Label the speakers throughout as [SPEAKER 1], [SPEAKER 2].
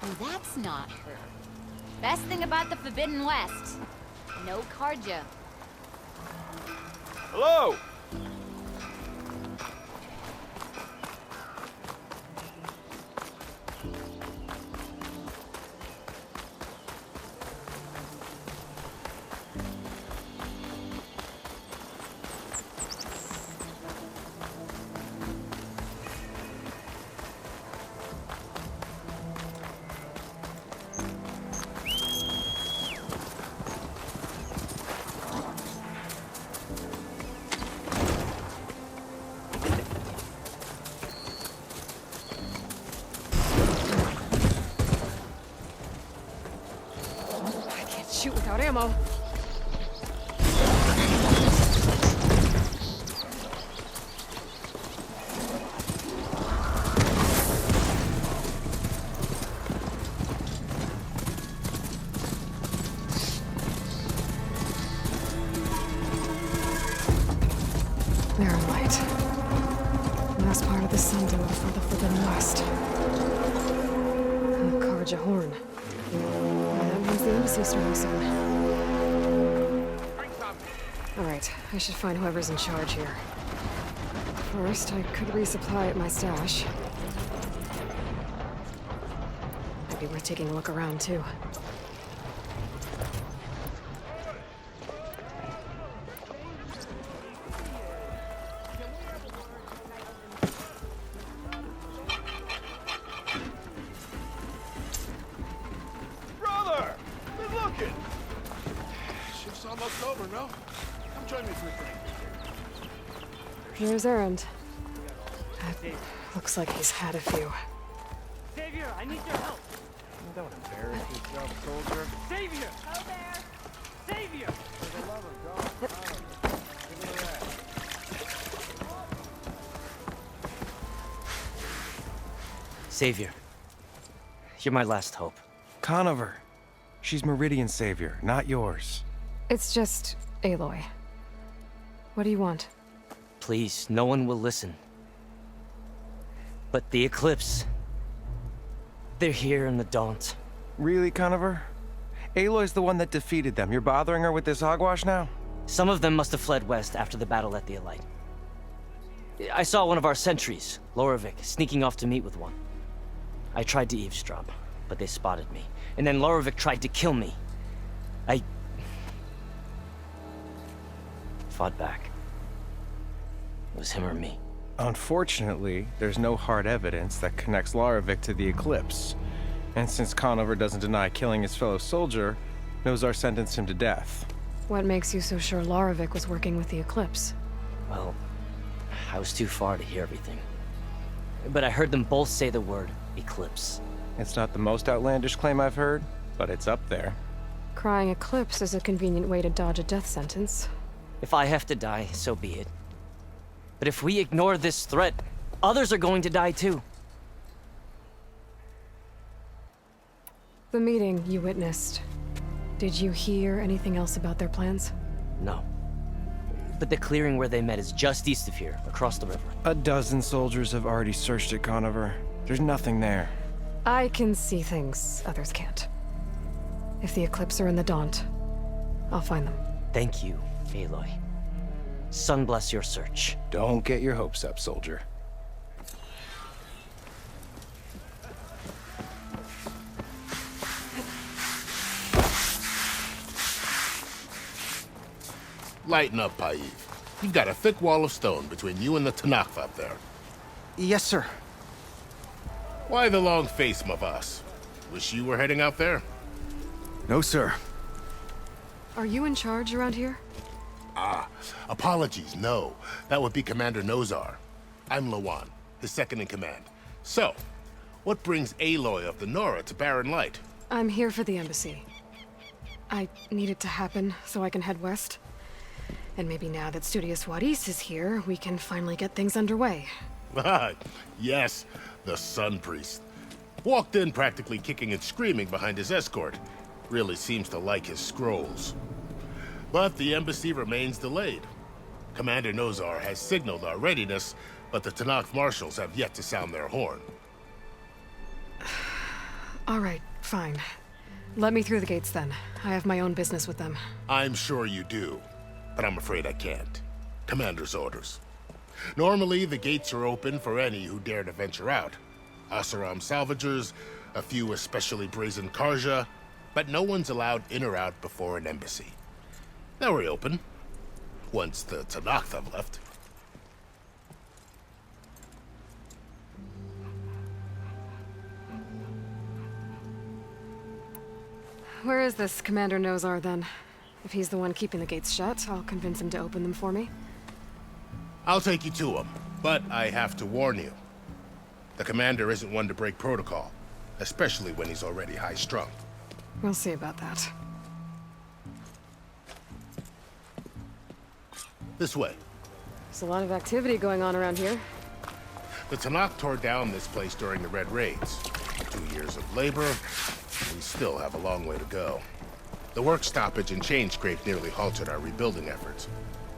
[SPEAKER 1] Oh, that's not her. Best thing about the Forbidden West. No Karja.
[SPEAKER 2] Hello!
[SPEAKER 3] Shoot without ammo. They're light. Last part of the sun duel for the Forbidden West. And the Karja horn. That means the embassy's starting soon. Alright, I should find whoever's in charge here. First, I could resupply at my stash. Might be worth taking a look around, too.
[SPEAKER 4] Almost over, no? Come join me for a drink.
[SPEAKER 3] Here's Errand. Looks like he's had a few.
[SPEAKER 5] Savior, I need your help.
[SPEAKER 2] That would embarrass yourself, soldier.
[SPEAKER 5] Savior! Out there! Savior!
[SPEAKER 2] For the love of God, give it a rest.
[SPEAKER 6] Savior. You're my last hope.
[SPEAKER 7] Conover. She's Meridian's savior, not yours.
[SPEAKER 3] It's just Aloy. What do you want?
[SPEAKER 6] Please, no one will listen. But the Eclipse... they're here in the Daunt.
[SPEAKER 7] Really, Conover? Aloy's the one that defeated them. You're bothering her with this hogwash now?
[SPEAKER 6] Some of them must have fled west after the battle at the Elite. I saw one of our sentries, Lorovic, sneaking off to meet with one. I tried to eavesdrop, but they spotted me. And then Lorovic tried to kill me. I... fought back. It was him or me.
[SPEAKER 7] Unfortunately, there's no hard evidence that connects Lorovic to the Eclipse. And since Conover doesn't deny killing his fellow soldier, Nozar sentenced him to death.
[SPEAKER 3] What makes you so sure Lorovic was working with the Eclipse?
[SPEAKER 6] Well, I was too far to hear everything. But I heard them both say the word Eclipse.
[SPEAKER 7] It's not the most outlandish claim I've heard, but it's up there.
[SPEAKER 3] Crying Eclipse is a convenient way to dodge a death sentence.
[SPEAKER 6] If I have to die, so be it. But if we ignore this threat, others are going to die too.
[SPEAKER 3] The meeting you witnessed. Did you hear anything else about their plans?
[SPEAKER 6] No. But the clearing where they met is just east of here, across the river.
[SPEAKER 7] A dozen soldiers have already searched it, Conover. There's nothing there.
[SPEAKER 3] I can see things others can't. If the Eclipse are in the Daunt, I'll find them.
[SPEAKER 6] Thank you, Aloy. Sun bless your search.
[SPEAKER 7] Don't get your hopes up, soldier.
[SPEAKER 4] Lighten up, Paiv. You've got a thick wall of stone between you and the Tanakh up there.
[SPEAKER 7] Yes, sir.
[SPEAKER 4] Why the long face, Mavas? Wish you were heading out there?
[SPEAKER 7] No, sir.
[SPEAKER 3] Are you in charge around here?
[SPEAKER 4] Apologies, no. That would be Commander Nozar. I'm Lawan, his second in command. So, what brings Aloy of the Nora to Barren Light?
[SPEAKER 3] I'm here for the embassy. I need it to happen so I can head west. And maybe now that Studious Wadis is here, we can finally get things underway.
[SPEAKER 4] Yes, the Sun Priest. Walked in practically kicking and screaming behind his escort. Really seems to like his scrolls. But the embassy remains delayed. Commander Nozar has signaled our readiness, but the Tanakh marshals have yet to sound their horn.
[SPEAKER 3] All right, fine. Let me through the gates then. I have my own business with them.
[SPEAKER 4] I'm sure you do, but I'm afraid I can't. Commander's orders. Normally, the gates are open for any who dare to venture out. Asaram salvagers, a few especially brazen Karja, but no one's allowed in or out before an embassy. They'll reopen, once the Tanakh have left.
[SPEAKER 3] Where is this Commander Nozar, then? If he's the one keeping the gates shut, I'll convince him to open them for me.
[SPEAKER 4] I'll take you to him, but I have to warn you. The commander isn't one to break protocol, especially when he's already high-strung.
[SPEAKER 3] We'll see about that.
[SPEAKER 4] This way.
[SPEAKER 3] There's a lot of activity going on around here.
[SPEAKER 4] The Tanakh tore down this place during the Red Raids. 2 years of labor, we still have a long way to go. The work stoppage and chain scrape nearly halted our rebuilding efforts.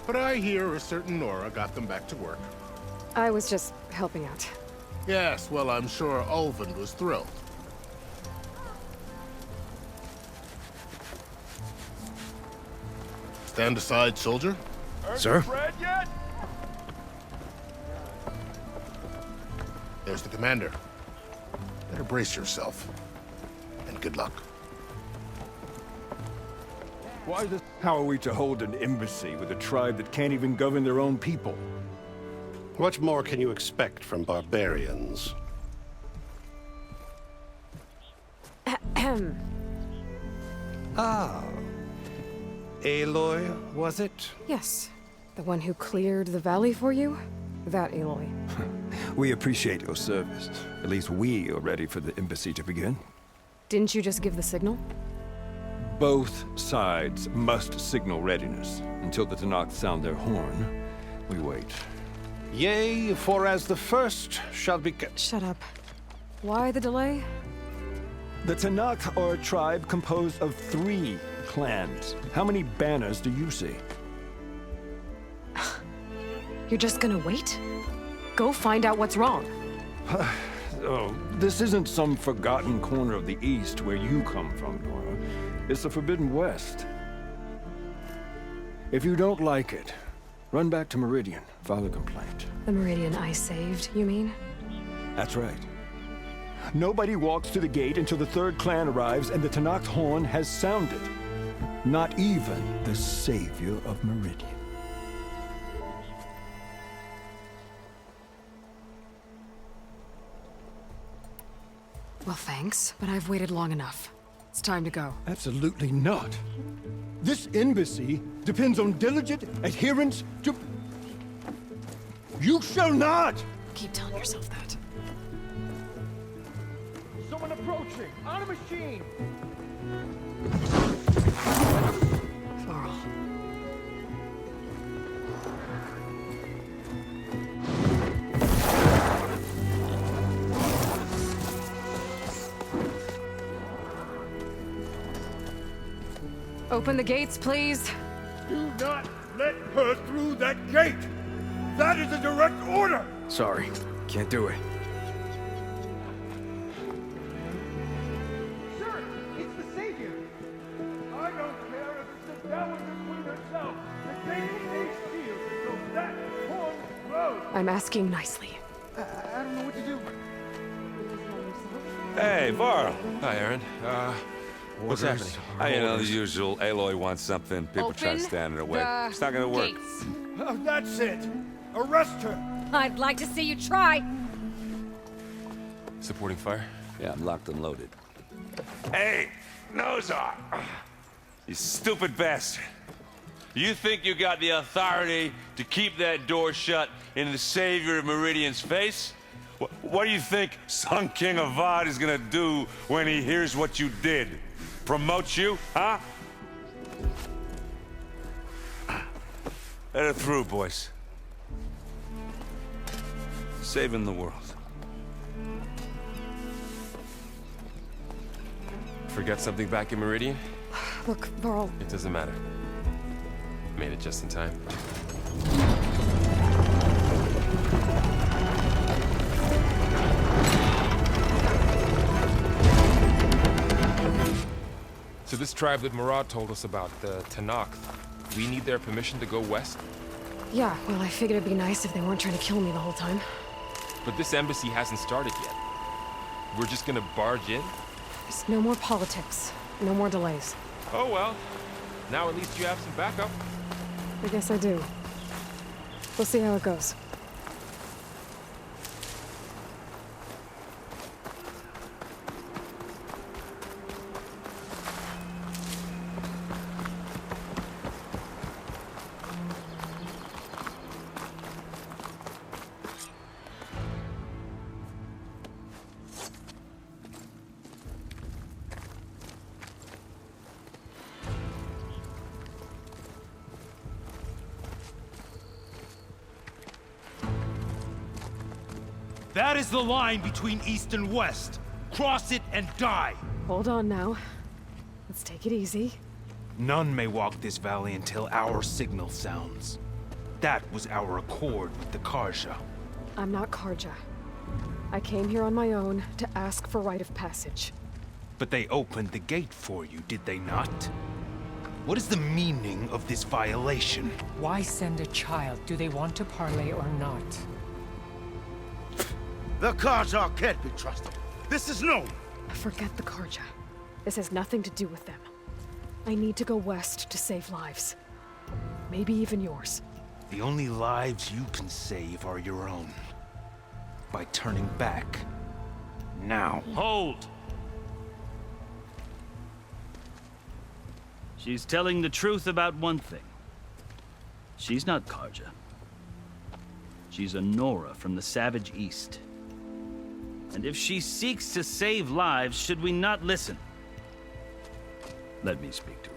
[SPEAKER 4] But I hear a certain Nora got them back to work.
[SPEAKER 3] I was just helping out.
[SPEAKER 4] Yes, well, I'm sure Ulvin was thrilled. Stand aside, soldier.
[SPEAKER 7] Sir?
[SPEAKER 4] There's the commander. Better brace yourself. And good luck.
[SPEAKER 8] How are we to hold an embassy with a tribe that can't even govern their own people?
[SPEAKER 9] What more can you expect from barbarians?
[SPEAKER 8] Ah. Aloy, was it?
[SPEAKER 3] Yes. The one who cleared the valley for you? That Aloy.
[SPEAKER 8] We appreciate your service. At least we are ready for the embassy to begin.
[SPEAKER 3] Didn't you just give the signal?
[SPEAKER 8] Both sides must signal readiness. Until the Tanakh sound their horn, we wait.
[SPEAKER 9] Yea, for as the first shall be...
[SPEAKER 3] Shut up. Why the delay?
[SPEAKER 8] The Tanakh are a tribe composed of 3 clans. How many banners do you see?
[SPEAKER 3] You're just gonna wait? Go find out what's wrong.
[SPEAKER 8] Oh, this isn't some forgotten corner of the East where you come from, Nora. It's the Forbidden West. If you don't like it, run back to Meridian, file a complaint.
[SPEAKER 3] The Meridian I saved, you mean?
[SPEAKER 8] That's right. Nobody walks to the gate until the 3rd clan arrives and the Tanakh's horn has sounded. Not even the savior of Meridian.
[SPEAKER 3] Well, thanks, but I've waited long enough. It's time to go.
[SPEAKER 8] Absolutely not. This embassy depends on diligent adherence to... You shall not!
[SPEAKER 3] Keep telling yourself that.
[SPEAKER 2] Someone approaching! On a machine!
[SPEAKER 3] Laurel. Open the gates, please.
[SPEAKER 8] Do not let her through that gate! That is a direct order!
[SPEAKER 7] Sorry, can't do it.
[SPEAKER 2] Sir, it's the Savior!
[SPEAKER 8] I don't care if it's the Dowager Queen herself. The gate stays sealed, so that horn blows!
[SPEAKER 3] I'm asking nicely.
[SPEAKER 2] I don't know what to do.
[SPEAKER 10] Hey, Varl.
[SPEAKER 11] Hi, Aaron. What's happening?
[SPEAKER 10] You know, the usual. Aloy wants something. People try to stand in her way. It's not gonna work.
[SPEAKER 8] Oh, that's it! Arrest her!
[SPEAKER 1] I'd like to see you try.
[SPEAKER 11] Supporting fire?
[SPEAKER 10] Yeah, I'm locked and loaded. Hey, Nozar! You stupid bastard. You think you got the authority to keep that door shut in the savior of Meridian's face? What do you think Sun King Avad is gonna do when he hears what you did? Promote you, huh? Let her through, boys. Saving the world.
[SPEAKER 11] Forget something back in Meridian?
[SPEAKER 3] Look, Varl.
[SPEAKER 11] It doesn't matter. Made it just in time. So this tribe that Murad told us about, the Tanakh, we need their permission to go west?
[SPEAKER 3] Yeah, well, I figured it'd be nice if they weren't trying to kill me the whole time.
[SPEAKER 11] But this embassy hasn't started yet. We're just gonna barge in?
[SPEAKER 3] There's no more politics. No more delays.
[SPEAKER 11] Oh well. Now at least you have some backup.
[SPEAKER 3] I guess I do. We'll see how it goes.
[SPEAKER 12] That is the line between East and West. Cross it and die.
[SPEAKER 3] Hold on now. Let's take it easy.
[SPEAKER 12] None may walk this valley until our signal sounds. That was our accord with the Karja.
[SPEAKER 3] I'm not Karja. I came here on my own to ask for rite of passage.
[SPEAKER 12] But they opened the gate for you, did they not? What is the meaning of this violation?
[SPEAKER 13] Why send a child? Do they want to parley or not?
[SPEAKER 14] The Karja can't be trusted. This is known.
[SPEAKER 3] Forget the Karja. This has nothing to do with them. I need to go west to save lives. Maybe even yours.
[SPEAKER 12] The only lives you can save are your own. By turning back. Now.
[SPEAKER 15] Hold! She's telling the truth about one thing. She's not Karja. She's a Nora from the Savage East. And if she seeks to save lives, should we not listen? Let me speak to her.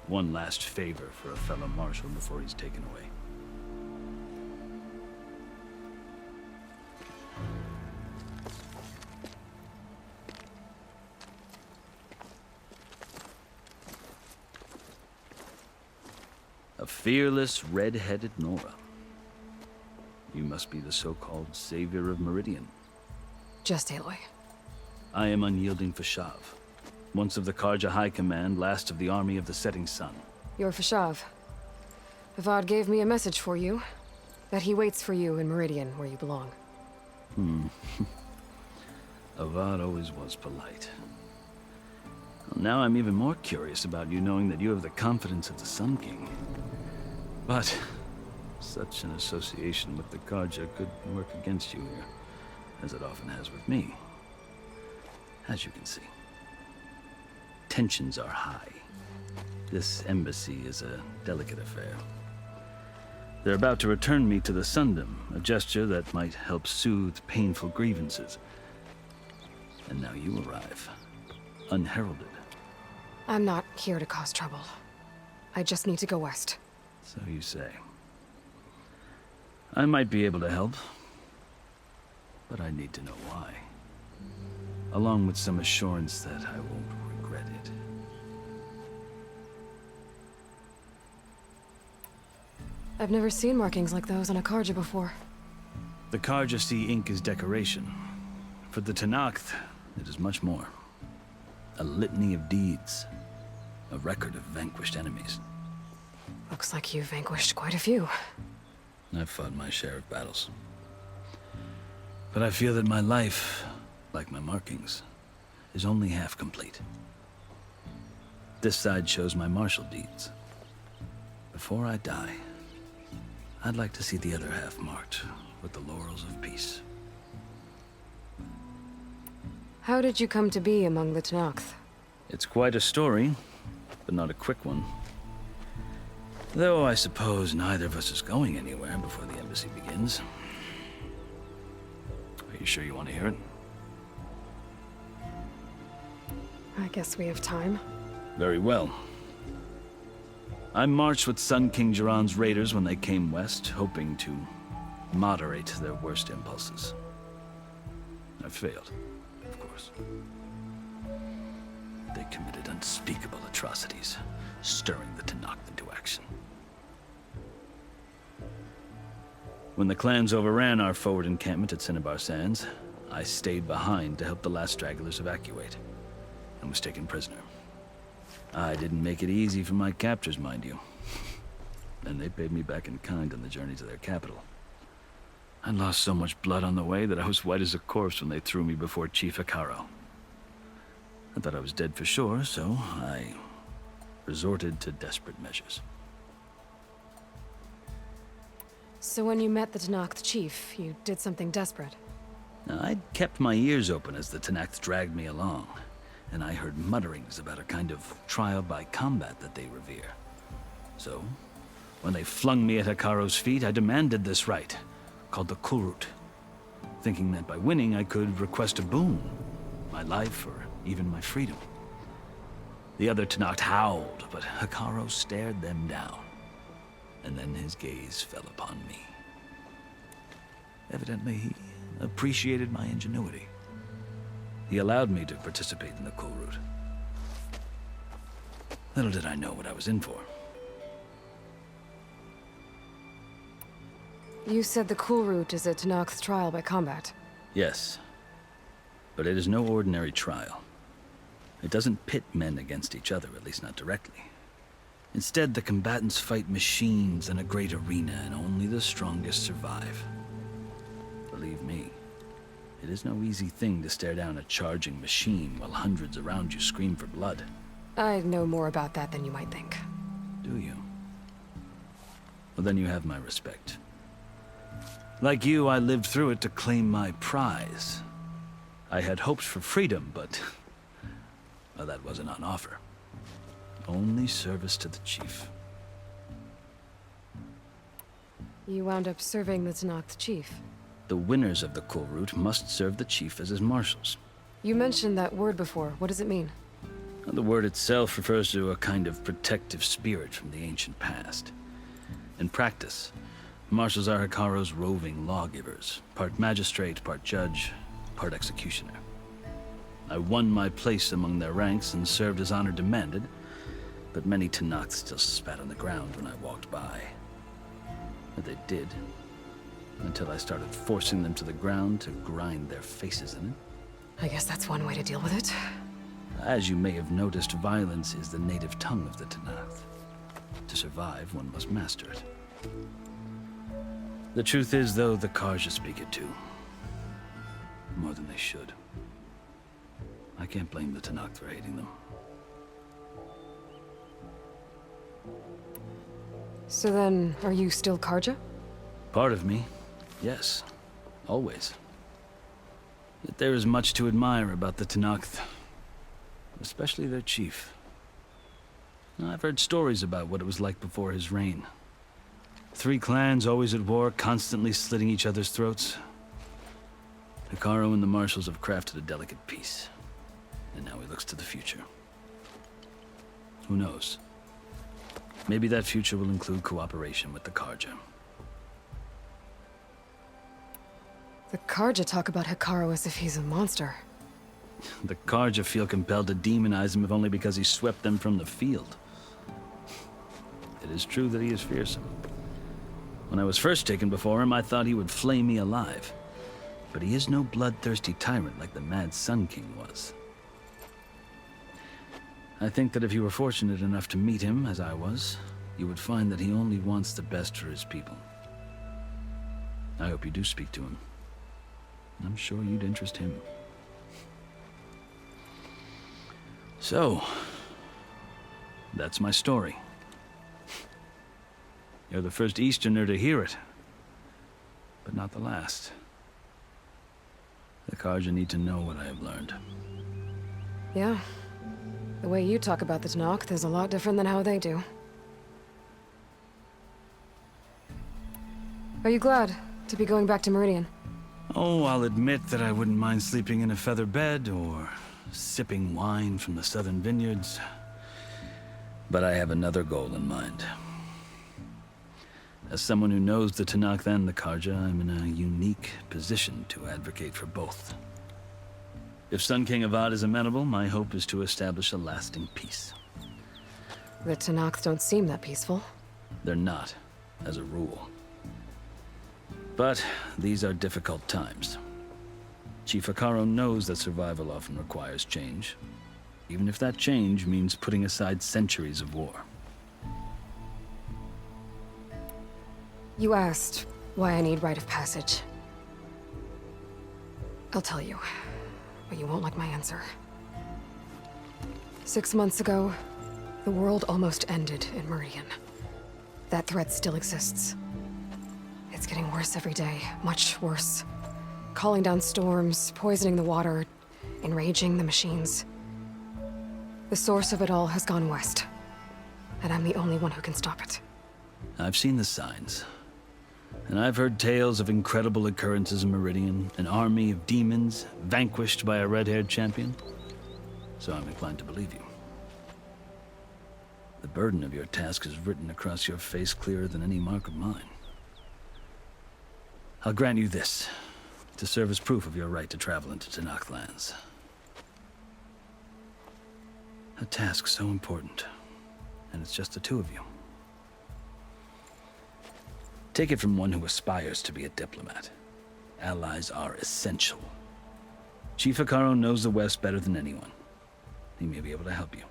[SPEAKER 15] One last favor for a fellow marshal before he's taken away. A fearless, red-headed Nora. You must be the so-called savior of Meridian.
[SPEAKER 3] Just Aloy.
[SPEAKER 15] I am unyielding Fashav. Once of the Karja High Command, last of the army of the setting sun.
[SPEAKER 3] You're Fashav. Avad gave me a message for you. That he waits for you in Meridian, where you belong.
[SPEAKER 15] Avad always was polite. Well, now I'm even more curious about you knowing that you have the confidence of the Sun King. But such an association with the Karja could work against you here, as it often has with me. As you can see. Tensions are high. This embassy is a delicate affair. They're about to return me to the Sundom, a gesture that might help soothe painful grievances. And now you arrive, unheralded.
[SPEAKER 3] I'm not here to cause trouble. I just need to go west.
[SPEAKER 15] So you say. I might be able to help, but I need to know why. Along with some assurance that I won't regret it.
[SPEAKER 3] I've never seen markings like those on a Karja before.
[SPEAKER 15] The Karja see ink as decoration. For the Tanakh, it is much more. A litany of deeds. A record of vanquished enemies.
[SPEAKER 3] Looks like you've vanquished quite a few.
[SPEAKER 15] I've fought my share of battles. But I feel that my life, like my markings, is only half complete. This side shows my martial deeds. Before I die, I'd like to see the other half marked with the laurels of peace.
[SPEAKER 3] How did you come to be among the Tanakh?
[SPEAKER 15] It's quite a story, but not a quick one. Though I suppose neither of us is going anywhere before the embassy begins. Are you sure you want to hear it?
[SPEAKER 3] I guess we have time.
[SPEAKER 15] Very well. I marched with Sun King Jiran's raiders when they came west, hoping to moderate their worst impulses. I failed, of course. They committed unspeakable atrocities, stirring the Tanakh into action. When the clans overran our forward encampment at Cinnabar Sands, I stayed behind to help the last stragglers evacuate, and was taken prisoner. I didn't make it easy for my captors, mind you. And they paid me back in kind on the journey to their capital. I lost so much blood on the way that I was white as a corpse when they threw me before Chief Hikaru. I thought I was dead for sure, so I resorted to desperate measures.
[SPEAKER 3] So when you met the Tenakth chief, you did something desperate?
[SPEAKER 15] Now, I'd kept my ears open as the Tenakth dragged me along, and I heard mutterings about a kind of trial by combat that they revere. So, when they flung me at Hikaru's feet, I demanded this right, called the Kulrut, thinking that by winning I could request a boon, my life or even my freedom. The other Tenakth howled, but Hikaru stared them down, and then his gaze fell upon me. Evidently, he appreciated my ingenuity. He allowed me to participate in the Kulrut. Little did I know what I was in for.
[SPEAKER 3] You said the Kulrut is a Tenakth trial by combat.
[SPEAKER 15] Yes, but it is no ordinary trial. It doesn't pit men against each other, at least not directly. Instead, the combatants fight machines in a great arena, and only the strongest survive. Believe me, it is no easy thing to stare down a charging machine while hundreds around you scream for blood.
[SPEAKER 3] I know more about that than you might think.
[SPEAKER 15] Do you? Well, then you have my respect. Like you, I lived through it to claim my prize. I had hopes for freedom, but well, that wasn't on offer. Only service to the chief.
[SPEAKER 3] You wound up serving the Tenakth chief.
[SPEAKER 15] The winners of the Kulrut must serve the chief as his marshals.
[SPEAKER 3] You mentioned that word before. What does it mean?
[SPEAKER 15] The word itself refers to a kind of protective spirit from the ancient past. In practice, marshals are Hikaru's roving lawgivers, part magistrate, part judge, part executioner. I won my place among their ranks and served as honor demanded, but many Tenakth still spat on the ground when I walked by. But they did, until I started forcing them to the ground to grind their faces in it.
[SPEAKER 3] I guess that's one way to deal with it.
[SPEAKER 15] As you may have noticed, violence is the native tongue of the Tenakth. To survive, one must master it. The truth is, though, the Karja speak it too. More than they should. I can't blame the Tenakth for hating them.
[SPEAKER 3] So then, are you still Karja?
[SPEAKER 15] Part of me, yes. Always. Yet there is much to admire about the Tenakth. Especially their chief. I've heard stories about what it was like before his reign. 3 clans always at war, constantly slitting each other's throats. Hikaru and the marshals have crafted a delicate peace. And now he looks to the future. Who knows? Maybe that future will include cooperation with the Karja.
[SPEAKER 3] The Karja talk about Hikaru as if he's a monster.
[SPEAKER 15] The Karja feel compelled to demonize him if only because he swept them from the field. It is true that he is fearsome. When I was first taken before him, I thought he would flay me alive. But he is no bloodthirsty tyrant like the Mad Sun King was. I think that if you were fortunate enough to meet him, as I was, you would find that he only wants the best for his people. I hope you do speak to him. I'm sure you'd interest him. So, that's my story. You're the first Easterner to hear it, but not the last. The Karja need to know what I have learned.
[SPEAKER 3] Yeah. The way you talk about the Tenakth is a lot different than how they do. Are you glad to be going back to Meridian?
[SPEAKER 15] Oh, I'll admit that I wouldn't mind sleeping in a feather bed or sipping wine from the southern vineyards. But I have another goal in mind. As someone who knows the Tenakth and the Karja, I'm in a unique position to advocate for both. If Sun King Avad is amenable, my hope is to establish a lasting peace.
[SPEAKER 3] The Tenakth don't seem that peaceful.
[SPEAKER 15] They're not, as a rule. But these are difficult times. Chief Hikaru knows that survival often requires change. even if that change means putting aside centuries of war.
[SPEAKER 3] You asked why I need rite of passage. I'll tell you, but you won't like my answer. 6 months ago, the world almost ended in Meridian. That threat still exists. It's getting worse every day, much worse. Calling down storms, poisoning the water, enraging the machines. The source of it all has gone west, and I'm the only one who can stop it.
[SPEAKER 15] I've seen the signs. And I've heard tales of incredible occurrences in Meridian, an army of demons vanquished by a red-haired champion. So I'm inclined to believe you. The burden of your task is written across your face clearer than any mark of mine. I'll grant you this, to serve as proof of your right to travel into Tenakth lands. A task so important, and it's just the two of you. Take it from one who aspires to be a diplomat. Allies are essential. Chief Hekarro knows the West better than anyone. He may be able to help you.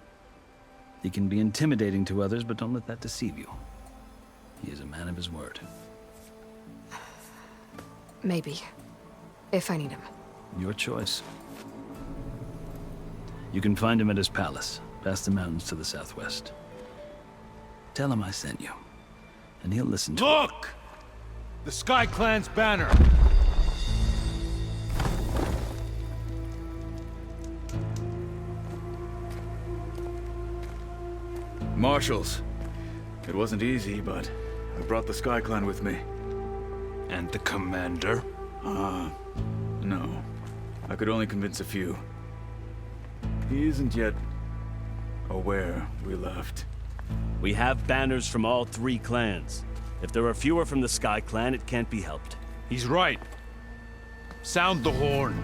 [SPEAKER 15] He can be intimidating to others, but don't let that deceive you. He is a man of his word.
[SPEAKER 3] Maybe. If I need him.
[SPEAKER 15] Your choice. You can find him at his palace, past the mountains to the southwest. Tell him I sent you. And he'll listen to
[SPEAKER 12] Look! The Sky Clan's banner!
[SPEAKER 16] Marshals. It wasn't easy, but I brought the Sky Clan with me.
[SPEAKER 12] And the commander?
[SPEAKER 16] No. I could only convince a few. He isn't yet aware we left.
[SPEAKER 17] We have banners from all 3 clans. If there are fewer from the Sky Clan, it can't be helped.
[SPEAKER 12] He's right. Sound the horn.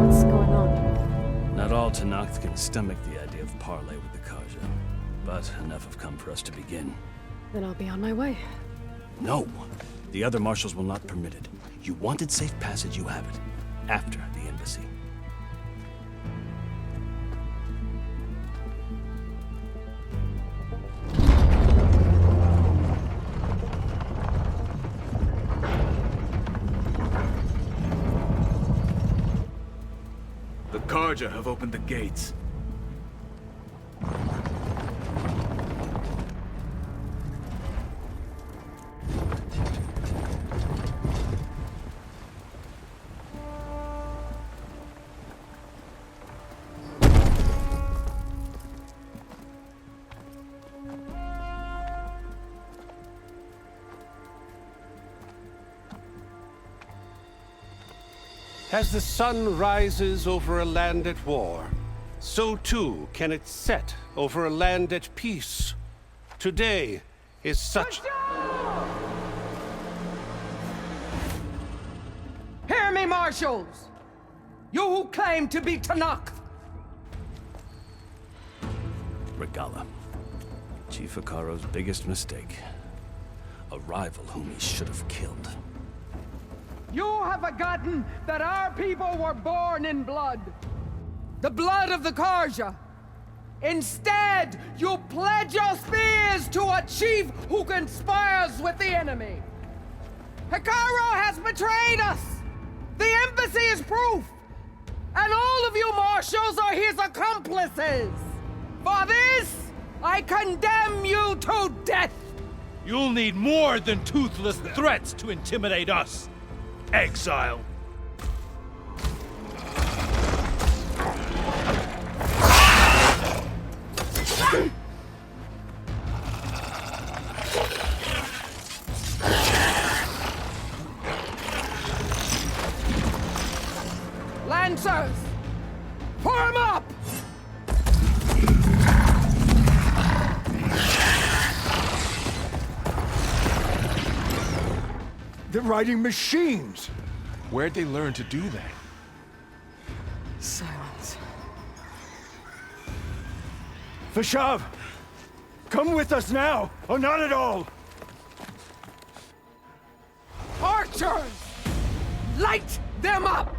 [SPEAKER 3] What's going on?
[SPEAKER 17] Not all Tenakth can stomach the idea of parley with the Karja, but enough have come for us to begin.
[SPEAKER 3] Then I'll be on my way.
[SPEAKER 17] No! The other marshals will not permit it. You wanted safe passage, you have it. After the embassy.
[SPEAKER 16] The Karja have opened the gates.
[SPEAKER 9] As the sun rises over a land at war, so too can it set over a land at peace. Today is such...
[SPEAKER 13] Hear me, marshals! You who claim to be Tenakth!
[SPEAKER 17] Regala. Chief Hekarro's biggest mistake. A rival whom he should have killed.
[SPEAKER 13] You have forgotten that our people were born in blood. The blood of the Karja. Instead, you pledge your spears to a chief who conspires with the enemy. Hekarro has betrayed us. The embassy is proof. And all of you marshals are his accomplices. For this, I condemn you to death.
[SPEAKER 12] You'll need more than toothless threats to intimidate us. Exile.
[SPEAKER 13] Lancers, form up!
[SPEAKER 8] They're riding machines!
[SPEAKER 11] Where'd they learn to do that?
[SPEAKER 3] Silence.
[SPEAKER 8] Vashav! Come with us now, or not at all!
[SPEAKER 13] Archers! Light them up!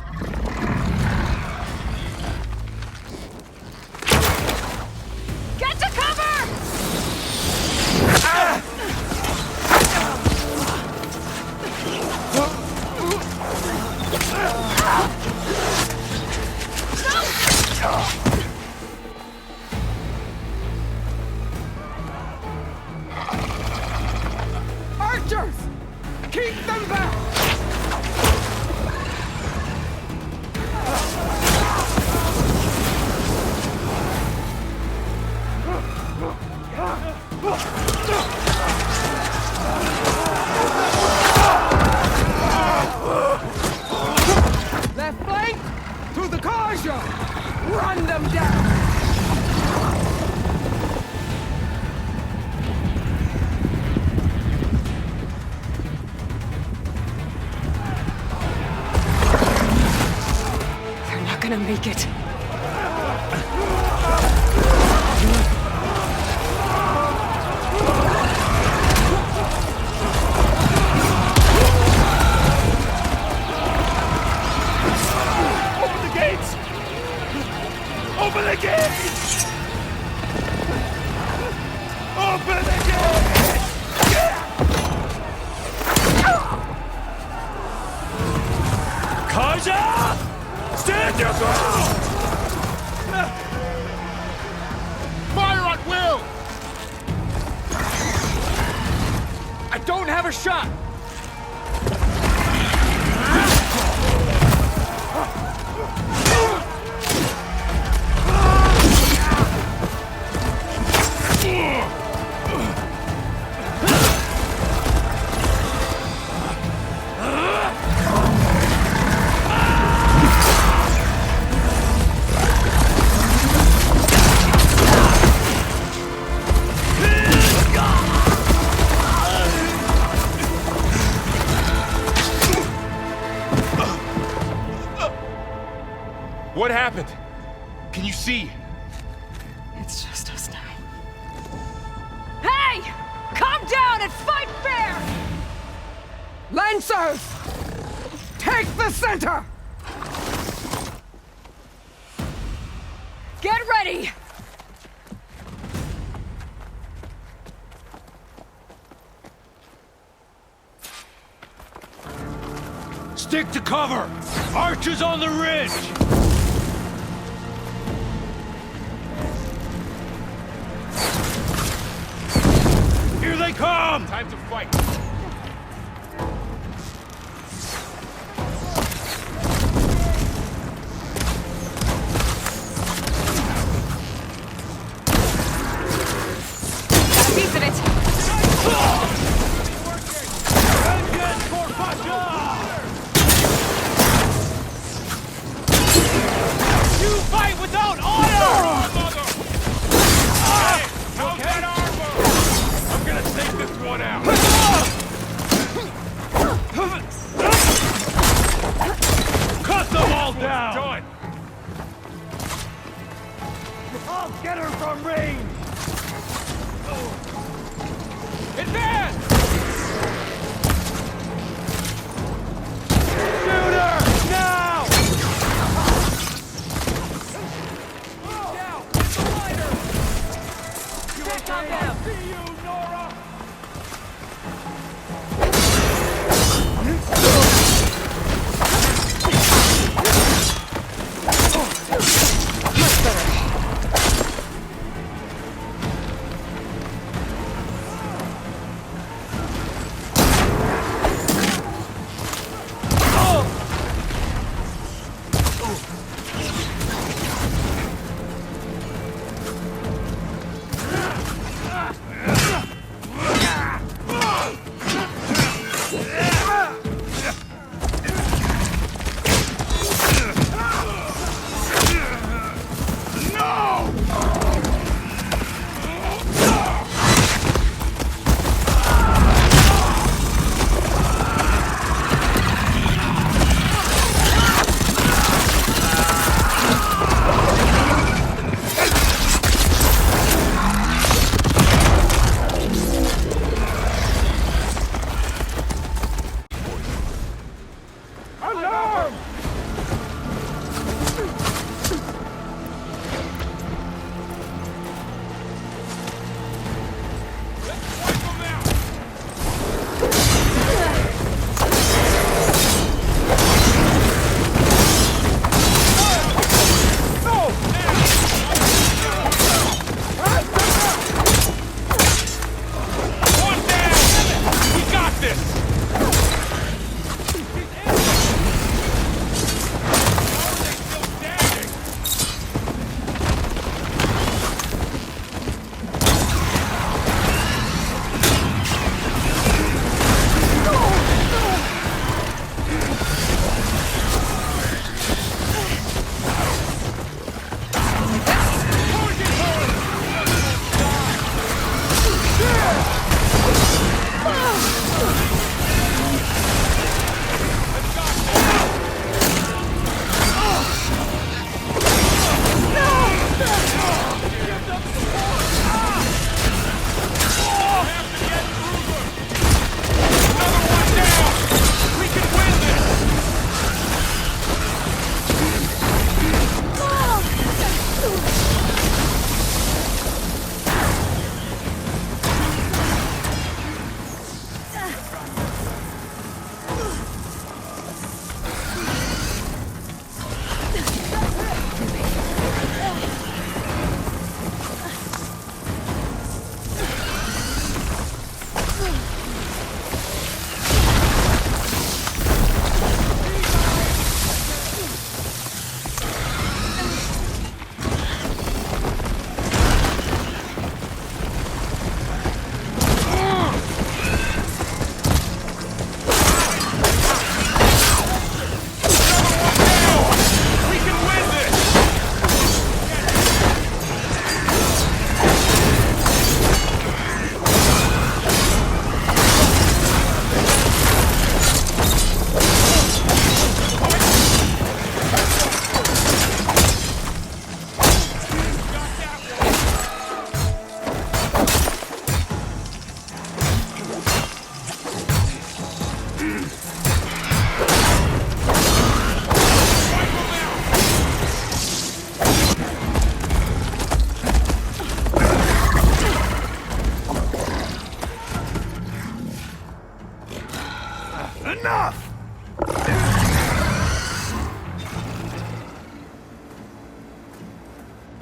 [SPEAKER 1] Get to cover!
[SPEAKER 13] Archers! Keep them back! Left flank! To the Corsair! Run them down!
[SPEAKER 3] They're not gonna make it.
[SPEAKER 10] Open the gates! Open the gates! Open the gates! Kaja! Stand your ground!
[SPEAKER 4] Fire at will!
[SPEAKER 10] I don't have a shot! What happened? Can you see?
[SPEAKER 3] It's just us now.
[SPEAKER 1] Hey! Calm down and fight fair!
[SPEAKER 13] Lancers! Take the center!
[SPEAKER 1] Get ready!
[SPEAKER 10] Stick to cover! Archers on the ridge! Here they come! Time to fight!
[SPEAKER 1] Got a piece of it!
[SPEAKER 10] You fight without honor! Hey, how's that armor? I'm gonna take this one out. Cut them all down! Done. I'll get her from range! Advance! Shoot her! Now! See you, Nora!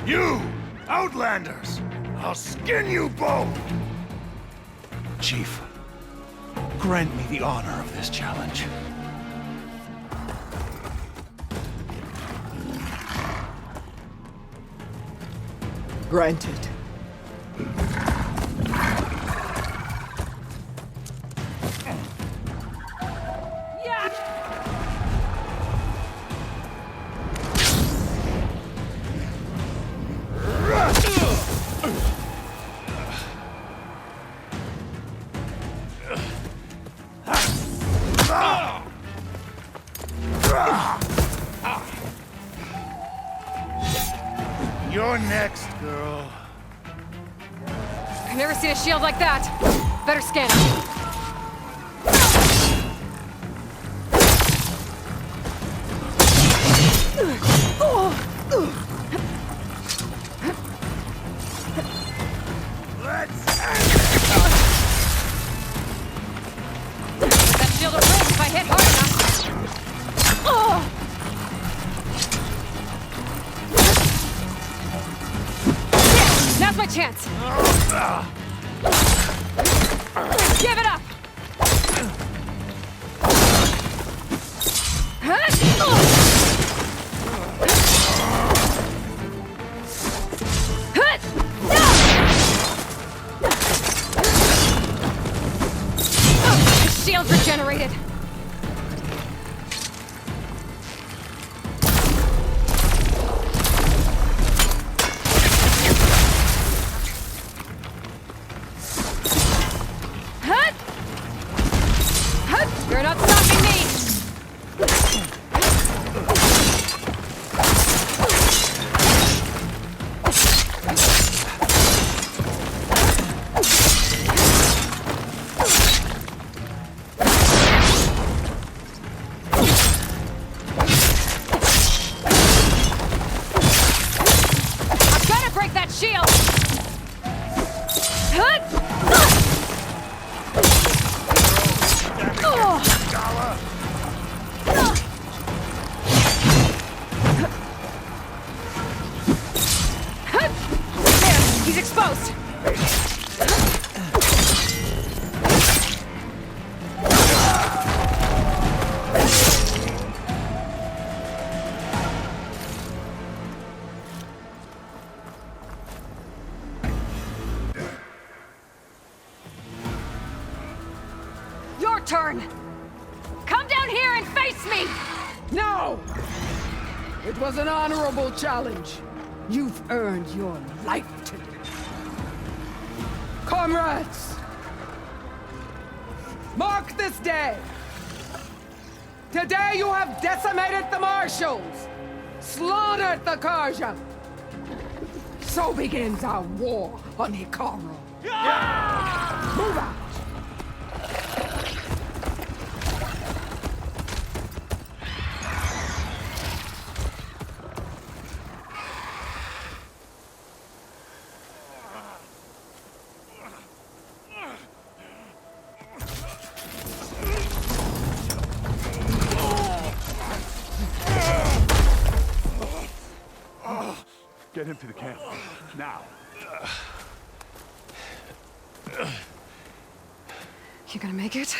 [SPEAKER 14] You! Outlanders! I'll skin you both!
[SPEAKER 12] Chief, grant me the honor of this challenge.
[SPEAKER 13] Granted.
[SPEAKER 14] You're next, girl.
[SPEAKER 3] I've never seen a shield like that. Better scan it. That shield will break if I hit hard enough. Now's my chance. Give it up. The shield's regenerated. You're not stopping me! I've got to break that shield! He's exposed! Your turn! Come down here and face me!
[SPEAKER 13] No! It was an honorable challenge. You've earned your life today. Comrades! Mark this day! Today you have decimated the Marshals! Slaughtered the Karja! So begins our war on Hikaru. Move out!
[SPEAKER 8] Get him to the camp. Now.
[SPEAKER 3] You gonna make it?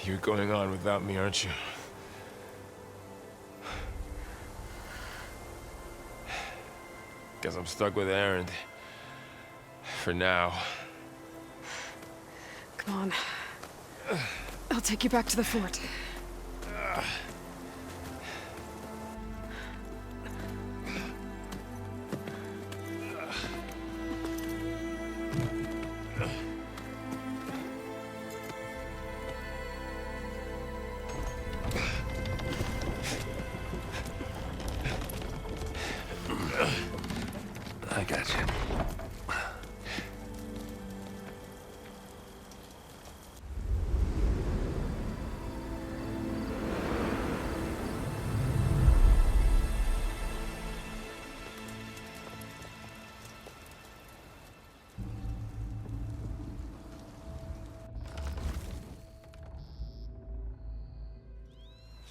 [SPEAKER 11] You're going on without me, aren't you? Guess I'm stuck with Aaron. For now.
[SPEAKER 3] Come on. I'll take you back to the fort.
[SPEAKER 12] I got you.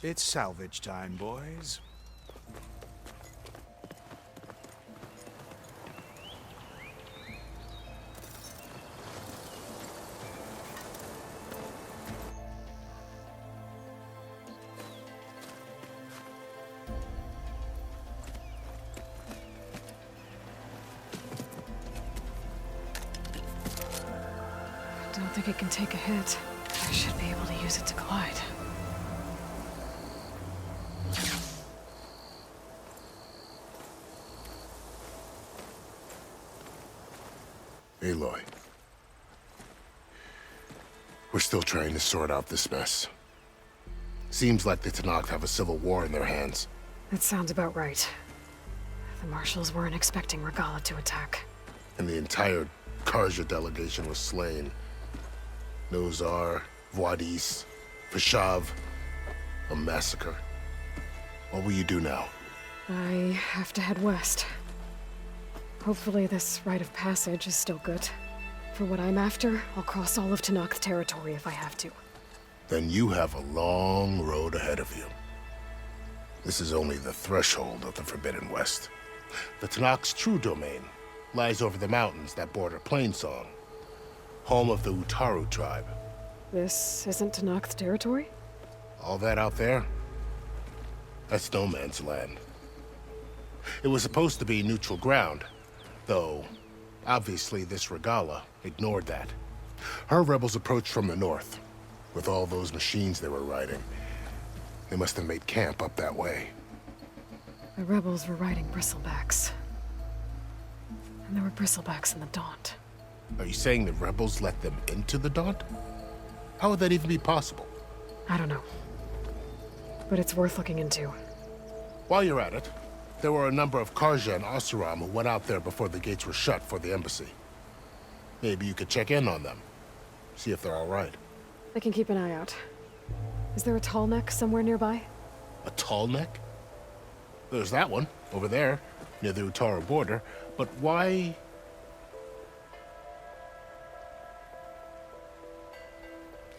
[SPEAKER 14] It's salvage time, boys.
[SPEAKER 3] I don't think it can take a hit. I should be able to use it to glide.
[SPEAKER 4] Aloy. We're still trying to sort out this mess. Seems like the Tenakth have a civil war in their hands.
[SPEAKER 3] That sounds about right. The Marshals weren't expecting Regala to attack.
[SPEAKER 4] And the entire Karja delegation was slain. Nozar, Voidis, Vashav. A massacre. What will you do now?
[SPEAKER 3] I have to head west. Hopefully this rite of passage is still good. For what I'm after, I'll cross all of Tenakth territory if I have to.
[SPEAKER 4] Then you have a long road ahead of you. This is only the threshold of the Forbidden West. The Tenakth's true domain lies over the mountains that border Plainsong, home of the Utaru tribe.
[SPEAKER 3] This isn't Tenakth territory?
[SPEAKER 4] All that out there? That's no man's land. It was supposed to be neutral ground, though obviously this Regala ignored that. Her rebels approached from the north. With all those machines they were riding, they must have made camp up that way.
[SPEAKER 3] The rebels were riding bristlebacks. And there were bristlebacks in the Daunt.
[SPEAKER 4] Are you saying the rebels let them into the Daunt? How would that even be possible?
[SPEAKER 3] I don't know. But it's worth looking into.
[SPEAKER 4] While you're at it, there were a number of Karja and Oseram who went out there before the gates were shut for the embassy. Maybe you could check in on them. See if they're all right.
[SPEAKER 3] I can keep an eye out. Is there a tall neck somewhere nearby?
[SPEAKER 4] A tall neck? There's that one, over there, near the Utaru border. But why...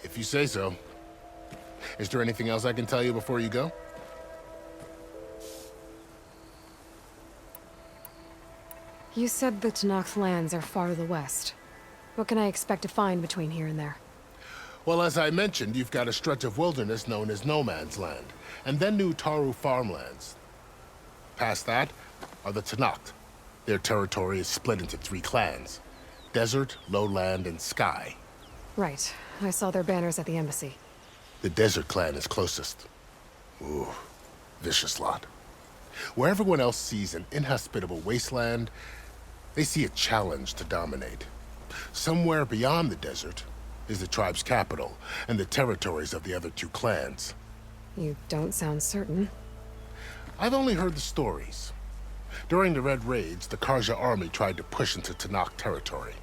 [SPEAKER 4] If you say so. Is there anything else I can tell you before you go?
[SPEAKER 3] You said the Tenakth lands are far to the west. What can I expect to find between here and there?
[SPEAKER 4] Well, as I mentioned, you've got a stretch of wilderness known as No Man's Land, and then the Utaru farmlands. Past that are the Tenakth. Their territory is split into 3 clans: Desert, Lowland, and Sky.
[SPEAKER 3] Right. I saw their banners at the embassy.
[SPEAKER 4] The Desert clan is closest. Ooh, vicious lot. Where everyone else sees an inhospitable wasteland, they see a challenge to dominate. Somewhere beyond the desert is the tribe's capital and the territories of the other 2 clans.
[SPEAKER 3] You don't sound certain.
[SPEAKER 4] I've only heard the stories. During the Red Raids, the Karja army tried to push into Tenakth territory,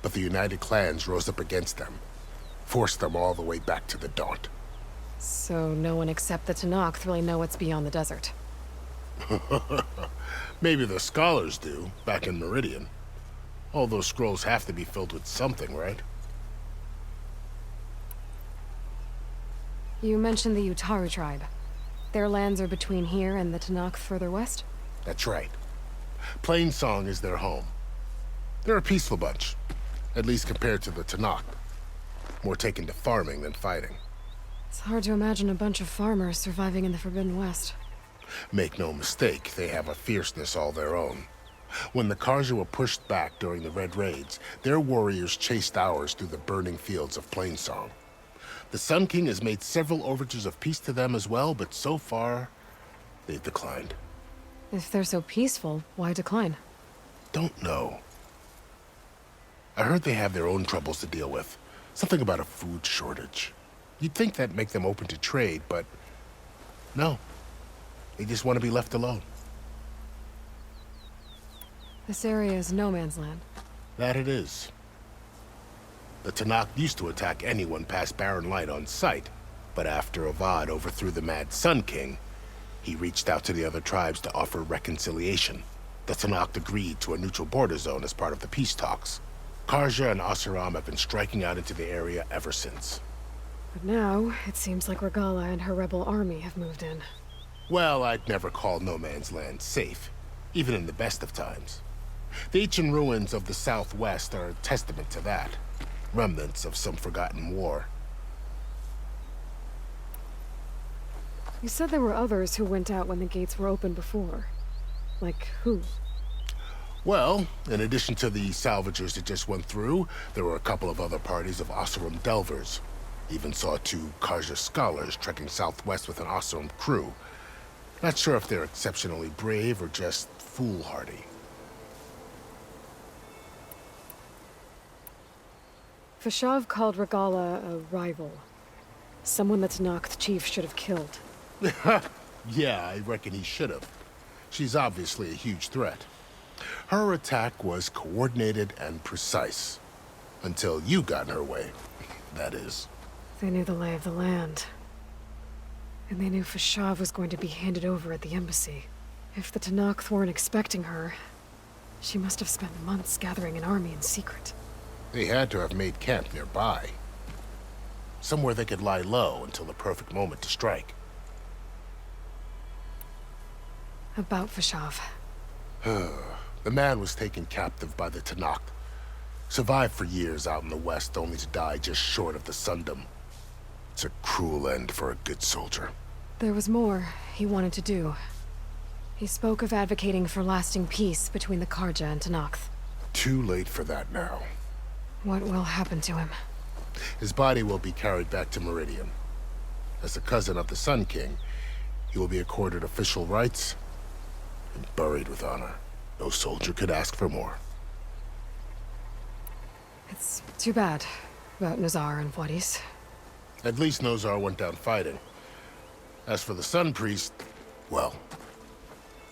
[SPEAKER 4] but the United Clans rose up against them, forced them all the way back to the Daunt.
[SPEAKER 3] So no one except the Tenakth really know what's beyond the desert.
[SPEAKER 4] Maybe the scholars do, back in Meridian. All those scrolls have to be filled with something, right?
[SPEAKER 3] You mentioned the Utaru tribe. Their lands are between here and the Tenakth further west?
[SPEAKER 4] That's right. Plainsong is their home. They're a peaceful bunch, at least compared to the Tenakth. More taken to farming than fighting.
[SPEAKER 3] It's hard to imagine a bunch of farmers surviving in the Forbidden West.
[SPEAKER 4] Make no mistake, they have a fierceness all their own. When the Karja were pushed back during the Red Raids, their warriors chased ours through the burning fields of Plainsong. The Sun King has made several overtures of peace to them as well, but so far, they've declined.
[SPEAKER 3] If they're so peaceful, why decline?
[SPEAKER 4] Don't know. I heard they have their own troubles to deal with. Something about a food shortage. You'd think that'd make them open to trade, but no. They just want to be left alone.
[SPEAKER 3] This area is no man's land.
[SPEAKER 4] That it is. The Tenakth used to attack anyone past Barren Light on sight, but after Avad overthrew the Mad Sun King, he reached out to the other tribes to offer reconciliation. The Tenakth agreed to a neutral border zone as part of the peace talks. Karja and Oseram have been striking out into the area ever since.
[SPEAKER 3] But now, it seems like Regala and her rebel army have moved in.
[SPEAKER 4] Well, I'd never call no man's land safe, even in the best of times. The ancient ruins of the Southwest are a testament to that. Remnants of some forgotten war.
[SPEAKER 3] You said there were others who went out when the gates were open before. Like who?
[SPEAKER 4] Well, in addition to the salvagers that just went through, there were a couple of other parties of Oseram delvers. Even saw 2 Karja scholars trekking southwest with an Oseram crew. Not sure if they're exceptionally brave or just foolhardy.
[SPEAKER 3] Fashav called Regala a rival. Someone that Tanakh chief should have killed.
[SPEAKER 4] Yeah, I reckon he should have. She's obviously a huge threat. Her attack was coordinated and precise. Until you got in her way, that is.
[SPEAKER 3] They knew the lay of the land. And they knew Fashav was going to be handed over at the embassy. If the Tanakh weren't expecting her, she must have spent months gathering an army in secret.
[SPEAKER 4] They had to have made camp nearby. Somewhere they could lie low until the perfect moment to strike.
[SPEAKER 3] About Fashav.
[SPEAKER 4] The man was taken captive by the Tanakh. Survived for years out in the west, only to die just short of the Sundom. It's a cruel end for a good soldier.
[SPEAKER 3] There was more he wanted to do. He spoke of advocating for lasting peace between the Karja and Tanakh.
[SPEAKER 4] Too late for that now.
[SPEAKER 3] What will happen to him?
[SPEAKER 4] His body will be carried back to Meridian. As a cousin of the Sun King, he will be accorded official rights and buried with honor. No soldier could ask for more.
[SPEAKER 3] It's too bad about Nazar and Wadis.
[SPEAKER 4] At least Nozar went down fighting. As for the Sun Priest, well,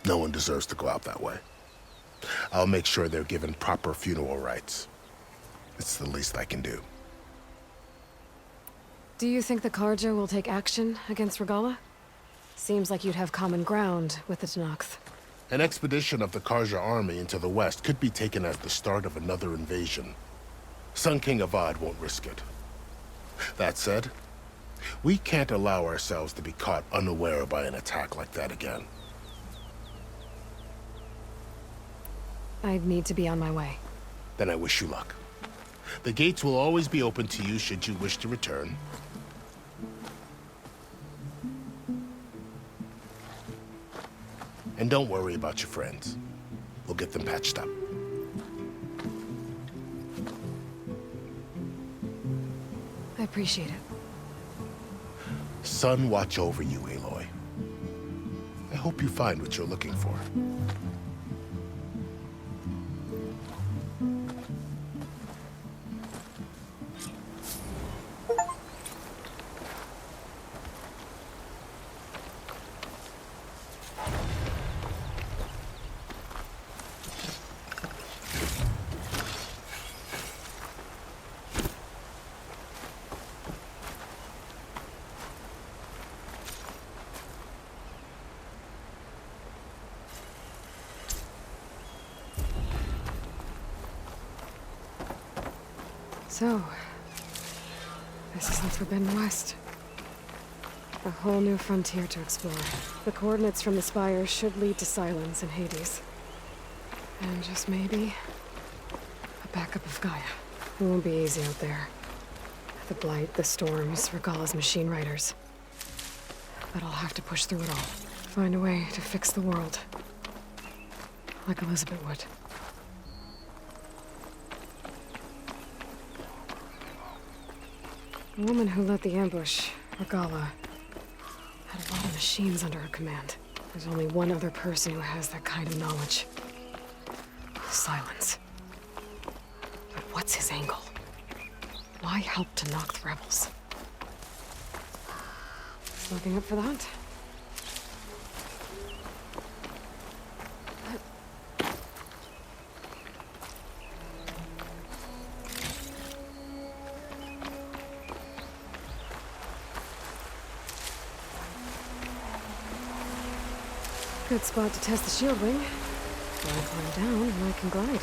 [SPEAKER 4] no one deserves to go out that way. I'll make sure they're given proper funeral rites. It's the least I can do.
[SPEAKER 3] Do you think the Karja will take action against Regala? Seems like you'd have common ground with the Tanakh.
[SPEAKER 4] An expedition of the Karja army into the west could be taken as the start of another invasion. Sun King Avad won't risk it. That said, we can't allow ourselves to be caught unaware by an attack like that again.
[SPEAKER 3] I'd need to be on my way.
[SPEAKER 4] Then I wish you luck. The gates will always be open to you should you wish to return. And don't worry about your friends. We'll get them patched up.
[SPEAKER 3] I appreciate it.
[SPEAKER 4] Sun watch over you, Aloy. I hope you find what you're looking for.
[SPEAKER 3] So, this is the Forbidden West. A whole new frontier to explore. The coordinates from the spire should lead to Silence and Hades. And just maybe, a backup of Gaia. It won't be easy out there. The Blight, the Storms, Regala's machine riders. But I'll have to push through it all. Find a way to fix the world. Like Elizabeth would. The woman who led the ambush, Regala, had a lot of machines under her command. There's only one other person who has that kind of knowledge. Silence. But what's his angle? Why help to knock the rebels? Looking up for the hunt. Good spot to test the shield wing. When I climb down, and I can glide.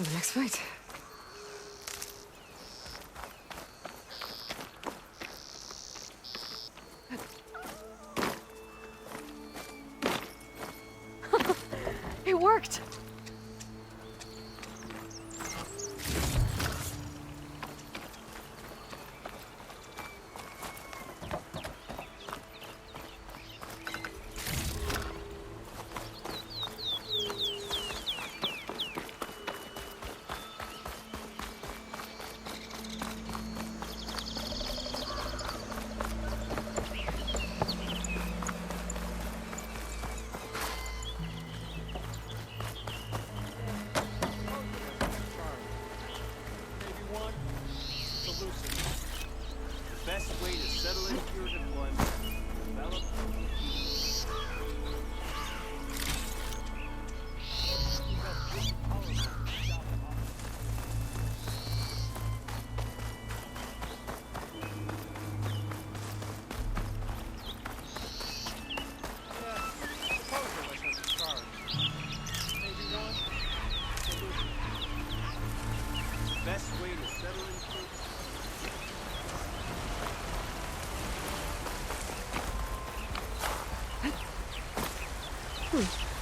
[SPEAKER 3] for the next fight. It worked!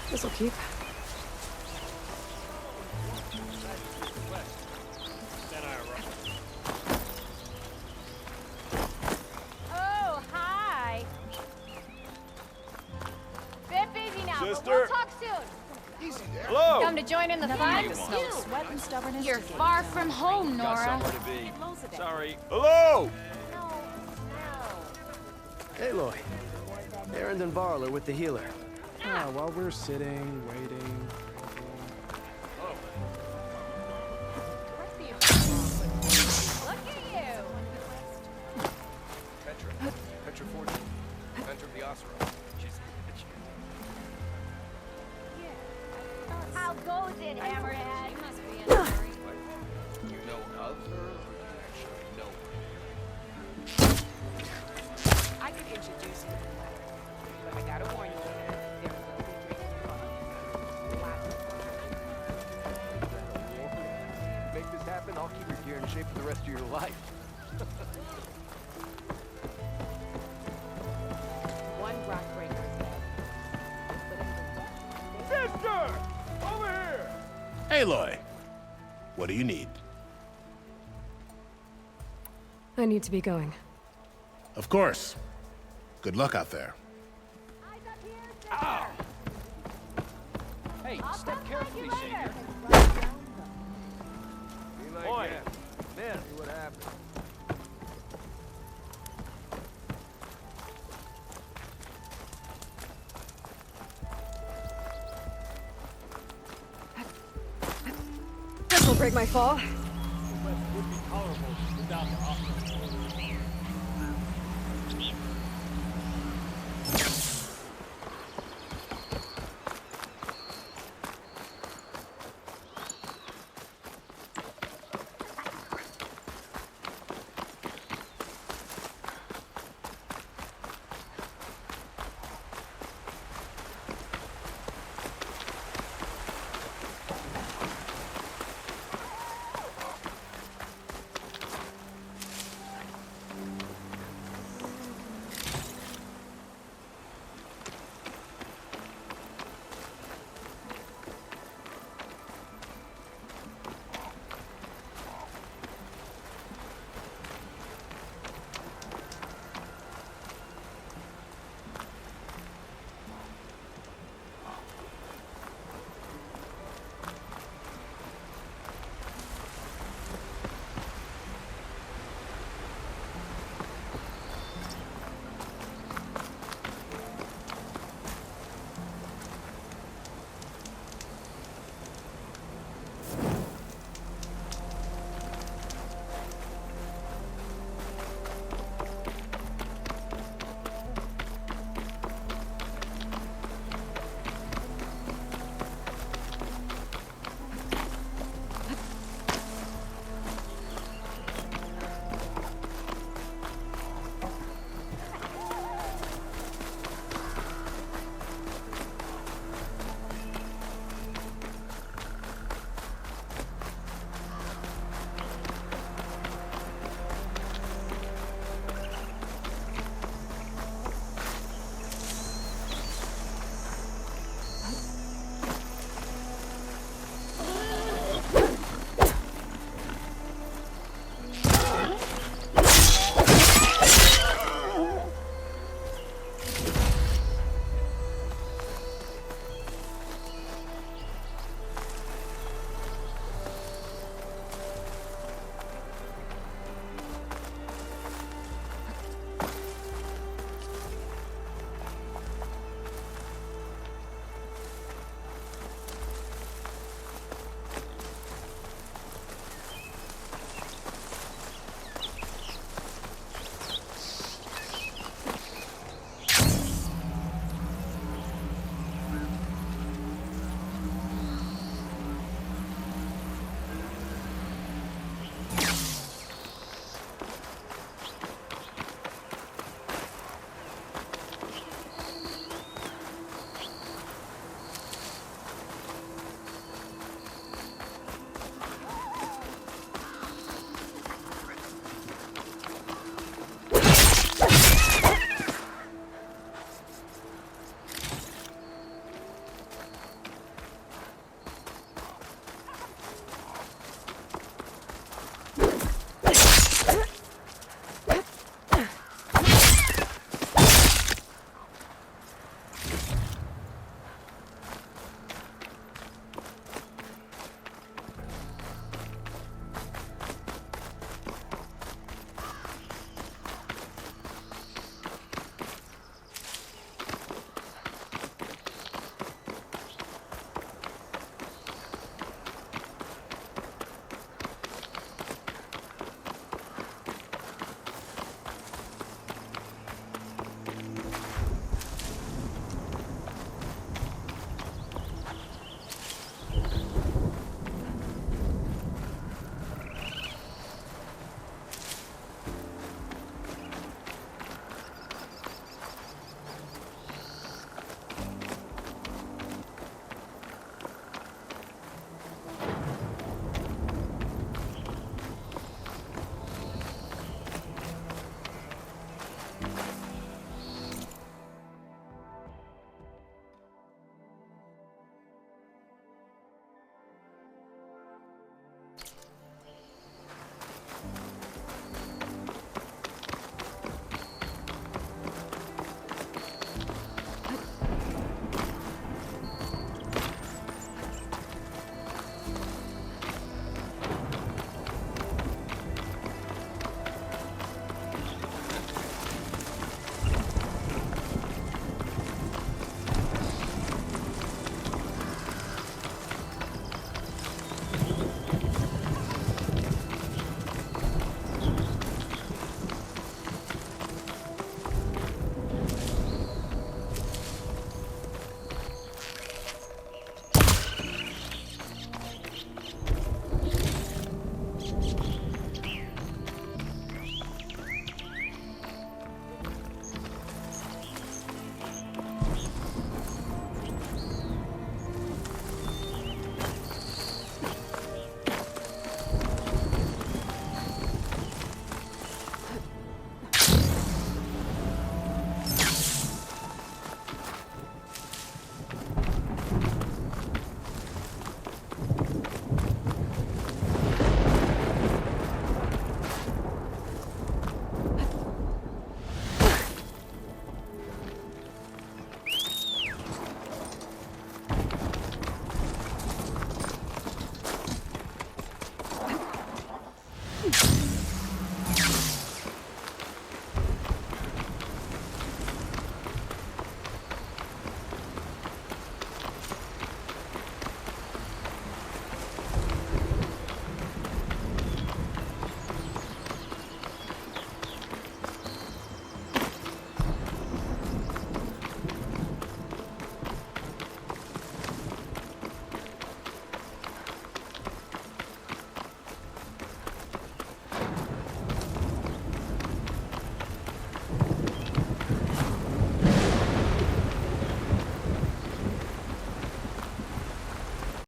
[SPEAKER 3] This'll keep.
[SPEAKER 1] Oh, hi. Bit busy now, but
[SPEAKER 14] Sister.
[SPEAKER 1] we'll talk soon.
[SPEAKER 14] Easy there.
[SPEAKER 10] Hello!
[SPEAKER 1] Come to join in the fun?
[SPEAKER 18] Sweat and stubbornness.
[SPEAKER 1] You're far from home,
[SPEAKER 10] Got
[SPEAKER 1] Nora.
[SPEAKER 10] somewhere to be. Sorry.
[SPEAKER 14] Hello!
[SPEAKER 2] Aloy. Aaron and Varl are with the healer.
[SPEAKER 19] While we're sitting, waiting.
[SPEAKER 1] Look at you.
[SPEAKER 10] Petra 40. Petra the Osra.
[SPEAKER 1] How goes it, Hammerhead? You must be in a hurry.
[SPEAKER 10] You know of her, or do you actually know her?
[SPEAKER 18] I could introduce you, but I gotta warn you. There will be
[SPEAKER 2] Make this happen, I'll keep your gear in shape for the rest of your life.
[SPEAKER 18] one rock breaker.
[SPEAKER 14] Sister! Over here!
[SPEAKER 4] Aloy, what do you need?
[SPEAKER 3] I need to be going.
[SPEAKER 4] Of course. Good luck out there.
[SPEAKER 2] Hey, step carefully, Savior.
[SPEAKER 10] Boy,
[SPEAKER 2] Man, see what happened.
[SPEAKER 3] This'll break my fall.